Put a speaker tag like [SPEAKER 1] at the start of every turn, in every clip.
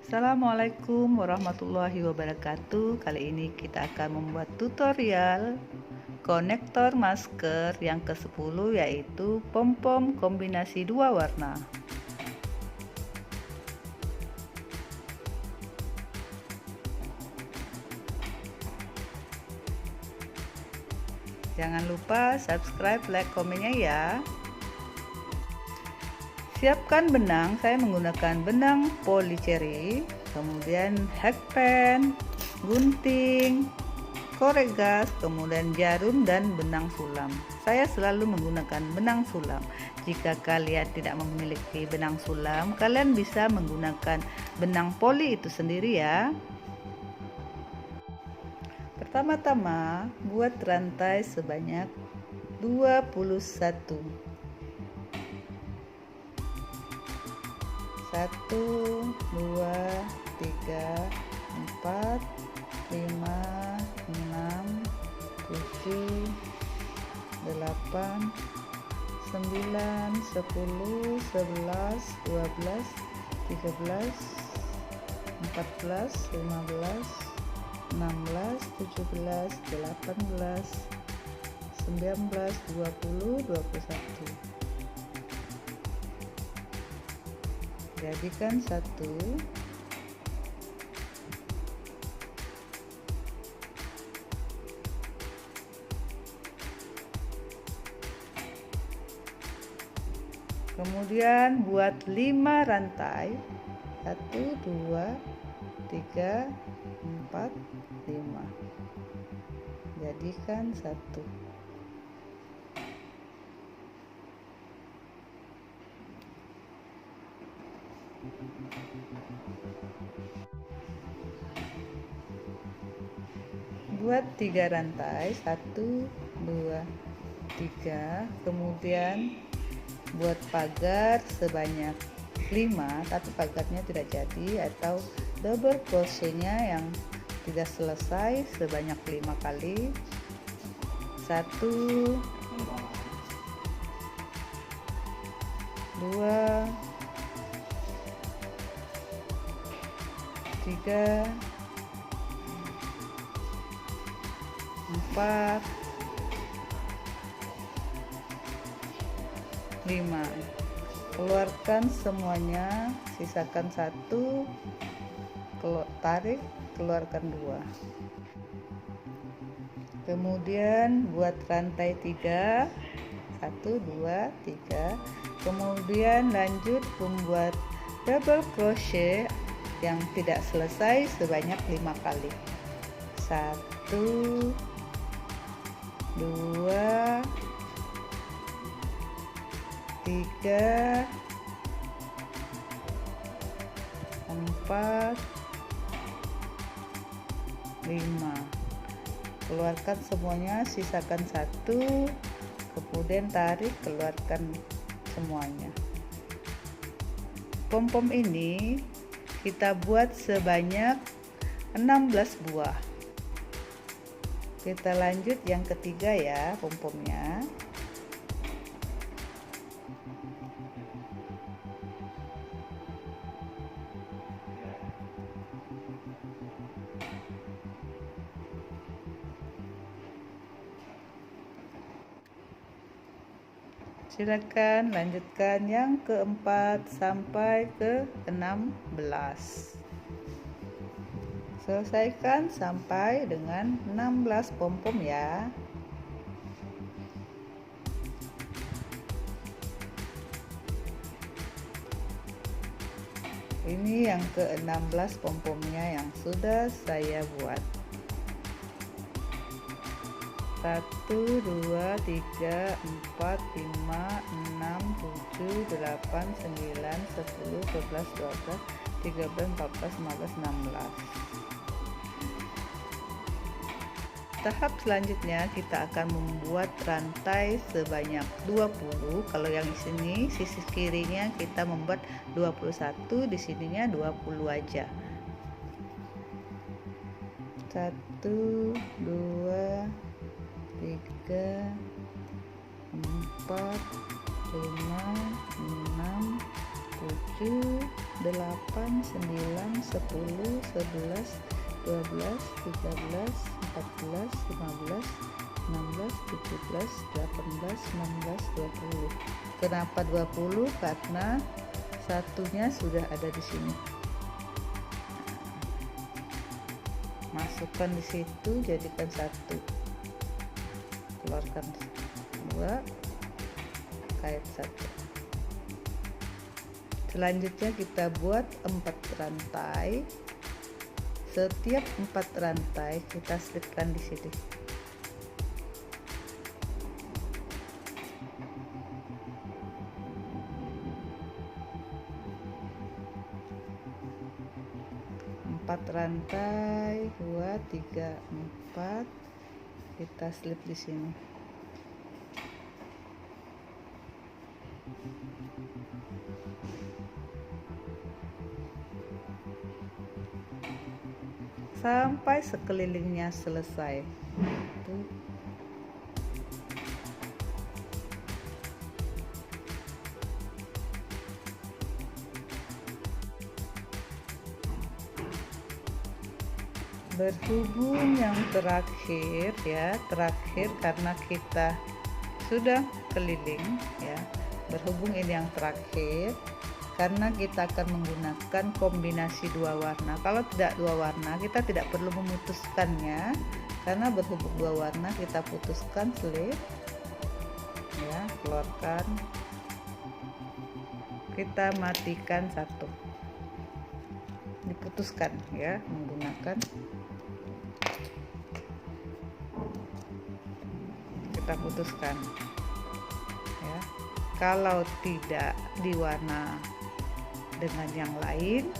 [SPEAKER 1] Assalamualaikum warahmatullahi wabarakatuh. Kali ini kita akan membuat tutorial konektor masker yang ke-10, yaitu pom-pom kombinasi 2 warna. Jangan lupa subscribe, like, komennya ya. Siapkan benang, saya menggunakan benang polyceri, kemudian hakpen, gunting, korek gas, kemudian jarum dan benang sulam. Saya selalu menggunakan benang sulam. Jika kalian tidak memiliki benang sulam, kalian bisa menggunakan benang poli itu sendiri ya. Pertama-tama buat rantai sebanyak 21. 1, 2, 3, 4, 5, 6, 7, 8, 9, 10, 11, 12, 13, 14, 15, 16, 17, 18, 19, 20, 21. Jadikan 1, kemudian buat 5 rantai. 1, 2, 3, 4, 5. Jadikan 1. Buat 3 rantai, 1, 2, 3. Kemudian buat pagar sebanyak 5, tapi pagarnya tidak jadi, atau double crochetnya yang tidak selesai sebanyak 5 kali. 1, 2, 3, 4, 5. Keluarkan semuanya, sisakan 1, tarik, keluarkan 2. Kemudian buat rantai 3, 1, 2, 3. Kemudian lanjut membuat double crochet yang tidak selesai sebanyak 5 kali. 1, 2, 3, 4, 5. Keluarkan semuanya, sisakan 1, kemudian tarik, keluarkan semuanya. Pom-pom ini kita buat sebanyak 16 buah. Kita lanjut yang ketiga ya, pom-pomnya. Silakan lanjutkan yang keempat sampai ke 16. Selesaikan sampai dengan 16 pom-pom ya. Ini yang ke-16 pom-pomnya yang sudah saya buat. 1, 2, 3, 4, 5, 6, 7, 8, 9, 10, 11, 12, 13, 14, 15, 16. Tahap selanjutnya kita akan membuat rantai sebanyak 20. Kalau yang di sini sisi kirinya kita membuat 21, di sininya 20 aja. 1, 2, 3, 4, 5, 6, 7, 8, 9, 10, 11, 12, 13, 14, 15, 16, 17, 18, 19, 20. Kenapa 20? Karena satunya sudah ada di sini. Masukkan di situ, jadikan 1. Keluarkan 2, kait 1. Selanjutnya kita buat 4 rantai. Setiap 4 rantai kita selipkan di sini. Empat rantai, 2, 3, 4 kita slip di sini. Sampai sekelilingnya selesai. Tuh. Berhubung yang terakhir ya, terakhir karena kita sudah keliling ya. Berhubung ini yang terakhir karena kita akan menggunakan kombinasi 2 warna. Kalau tidak 2 warna, kita tidak perlu memutuskannya, karena berhubung 2 warna kita putuskan slip ya, keluarkan, kita matikan 1, diputuskan ya, menggunakan, kita putuskan ya. Kalau tidak diwarna dengan yang lain,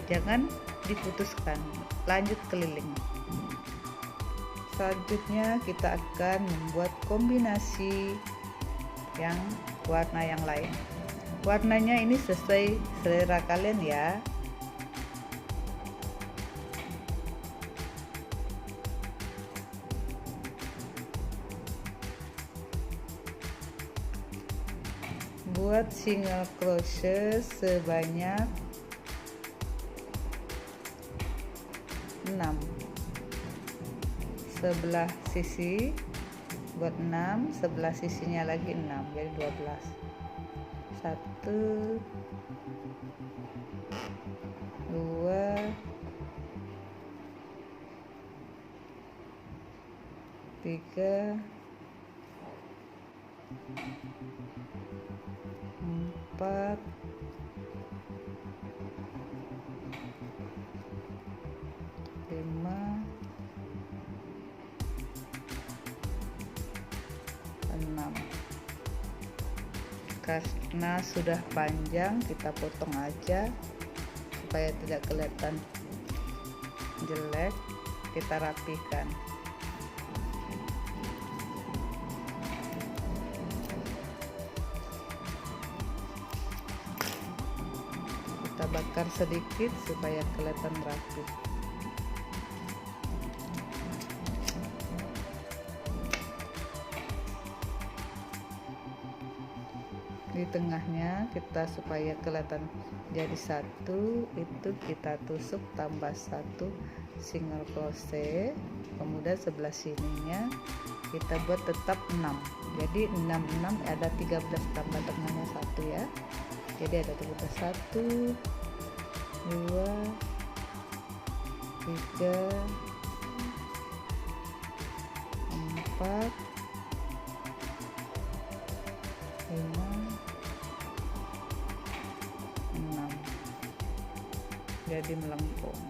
[SPEAKER 1] jangan diputuskan, lanjut keliling. Selanjutnya kita akan membuat kombinasi yang warna yang lain. Warnanya ini sesuai selera kalian ya. Buat single crochet sebanyak 6 sebelah sisi, buat 6 sebelah sisinya lagi 6, jadi 12. 1, 2, 3, 4, 5, 6. Karena sudah panjang, kita potong aja supaya tidak kelihatan jelek. Kita rapikan. Kita bakar sedikit supaya kelihatan rapi. Di tengahnya kita supaya kelihatan jadi 1, itu kita tusuk tambah 1 single crochet, kemudian sebelah sininya kita buat tetap 6, jadi 6 ada 13 tambah tengahnya 1 ya, jadi ada 13, 1, 2, 3, 4, 5, 6, jadi melengkung.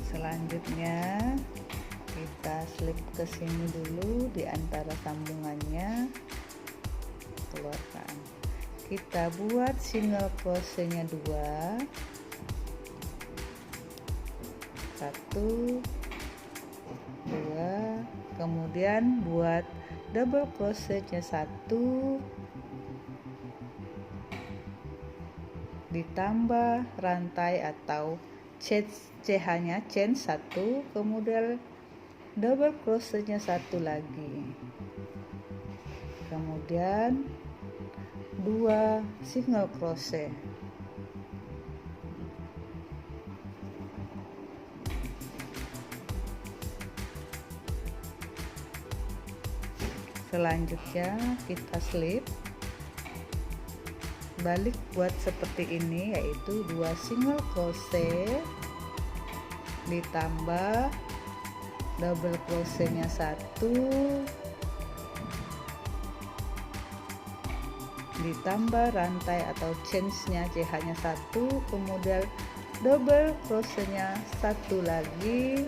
[SPEAKER 1] Selanjutnya kita slip ke sini dulu, di antara sambungannya keluarkan. Kita buat single crochetnya 2, 1, 2, kemudian buat double crochetnya 1, ditambah rantai atau CH-nya chain 1, kemudian double crochetnya 1 lagi, kemudian 2 single crochet. Selanjutnya kita slip balik buat seperti ini, yaitu 2 single crochet ditambah double crochetnya 1, ditambah rantai atau chainnya CH nya 1, kemudian double crochetnya 1 lagi,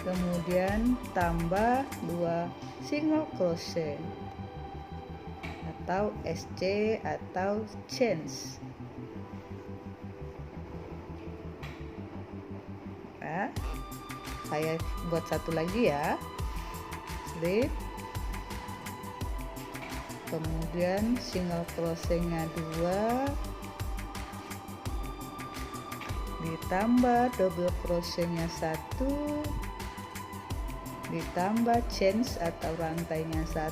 [SPEAKER 1] kemudian tambah 2 single crochet atau SC atau chains. Nah, saya buat satu lagi ya, slip, kemudian single crochetnya 2 ditambah double crochetnya 1 ditambah chains atau rantainya 1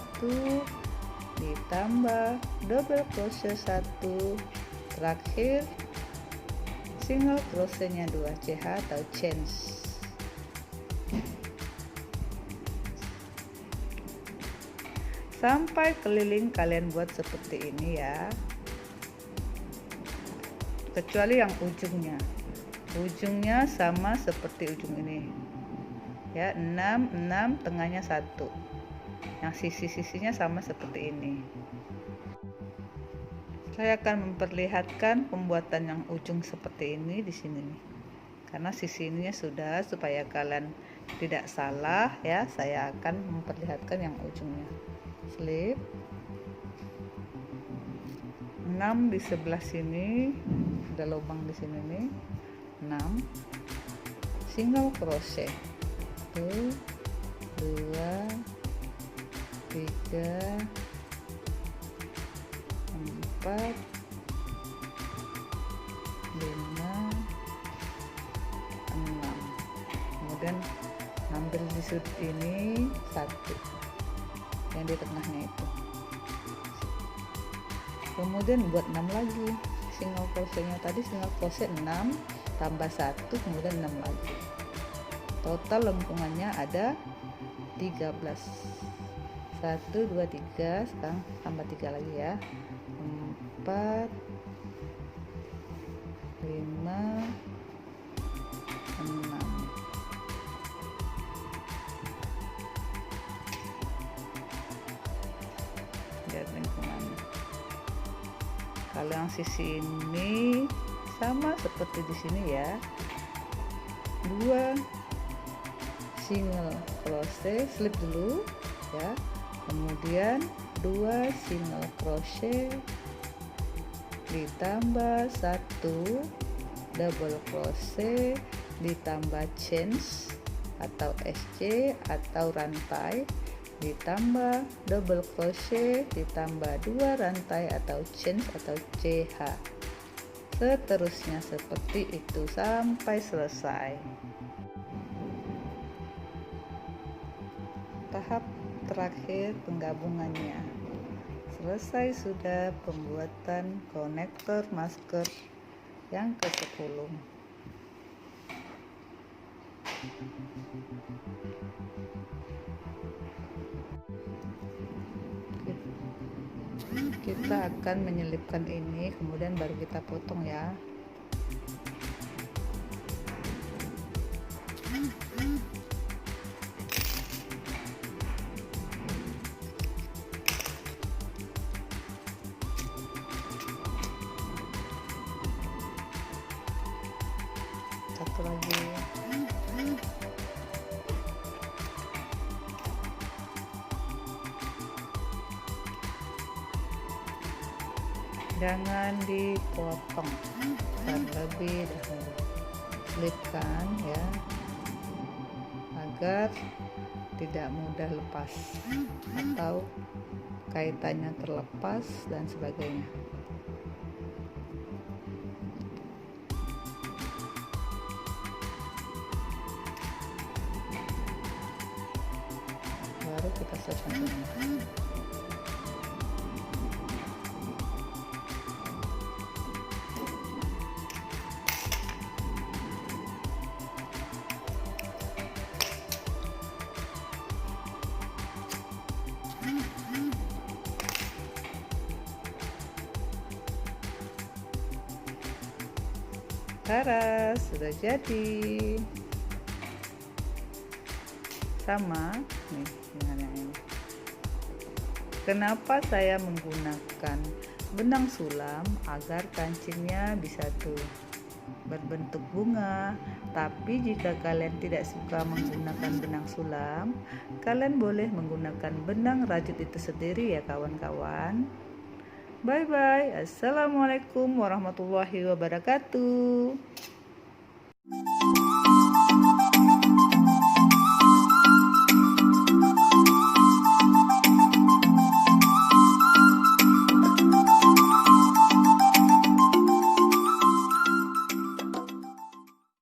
[SPEAKER 1] ditambah double crochet 1, terakhir single crochetnya 2 CH atau chains. Sampai keliling kalian buat seperti ini ya, kecuali yang ujungnya sama seperti ujung ini ya, 6 tengahnya 1, yang sisi-sisinya sama seperti ini. Saya akan memperlihatkan pembuatan yang ujung seperti ini di sini nih, karena sisi ininya sudah, supaya kalian tidak salah ya, saya akan memperlihatkan yang ujungnya. Slip 6 di sebelah sini, ada lubang di sini nih, 6 single crochet 1, 2, 3, 4, 5, 6, kemudian ambil di sudut ini 1 yang di tengahnya itu, kemudian buat 6 lagi single crochetnya tadi, single crochet 6 tambah 1 kemudian 6 lagi, total lengkungannya ada 13. 1 2 3, sekarang tambah 3 lagi ya, 4 5 6. Lihat lingkungannya. Kalau yang sisi ini sama seperti di sini ya, 2 single crochet, slip dulu ya, kemudian 2 single crochet ditambah 1 double crochet ditambah chains atau SC atau rantai, ditambah double crochet ditambah 2 rantai atau chains atau CH, seterusnya seperti itu sampai selesai. Tahap terakhir penggabungannya selesai, sudah pembuatan konektor masker yang ke-10. Kita akan menyelipkan ini, kemudian baru kita potong ya. Satu lagi. Jangan dipotong terlebih dahulu, selipkan ya, agar tidak mudah lepas atau kaitannya terlepas dan sebagainya. Baru kita selesai. Haras sudah jadi. Sama nih dengan yang ini. Kenapa saya menggunakan benang sulam? Agar kancingnya bisa berbentuk bunga. Tapi jika kalian tidak suka menggunakan benang sulam, kalian boleh menggunakan benang rajut itu sendiri ya kawan-kawan. Bye bye. Assalamualaikum warahmatullahi wabarakatuh.